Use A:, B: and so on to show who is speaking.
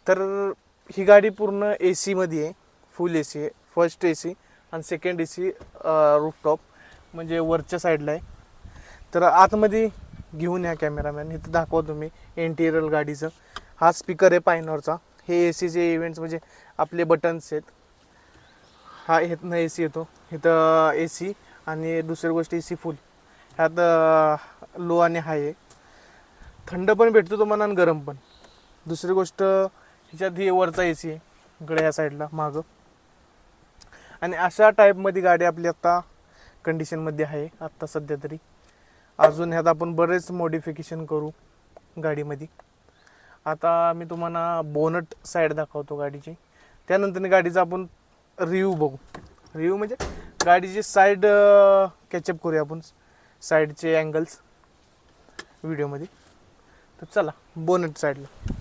A: तर ही गाडी पूर्ण ए सीमध्ये आहे, फुल ए सी आहे. फर्स्ट ए सी आणि सेकंड ए सी रूफटॉप म्हणजे वरच्या साईडला आहे. तर आतमध्ये घेऊन या कॅमेरामॅन, इथं दाखवा तुम्ही इंटिरियर गाडीचं. हा स्पीकर आहे पायनॉरचा. हे ए सीचे इव्हेंट्स म्हणजे आपले बटन्स आहेत. हा इथनं ए सी येतो, इथं ए सी आणि दुसरी गोष्ट ए सी फुल. ह्यात लो आणि हाय आहे. थंड पण भेटतो तुम्हाला आणि गरम पण. दुसरी गोष्ट ह्याच्यात ही वरचा ए सी आहे इकडे या साईडला मागं. आणि अशा टाईपमध्ये गाडी आपली आत्ता कंडिशनमध्ये आहे आत्ता सध्या तरी. अजून ह्यात आपण बरेच मॉडिफिकेशन करू गाडीमध्ये. आता मी तुम्हाला बोनट साईड दाखवतो गाडीची, त्यानंतर गाडीचा आपण रिव्ह्यू बघू. रिव्ह्यू म्हणजे गाडीची साईड कॅचअप करूया आपण, साईडचे अँगल्स व्हिडिओमध्ये. तर चला बोनट साईडला.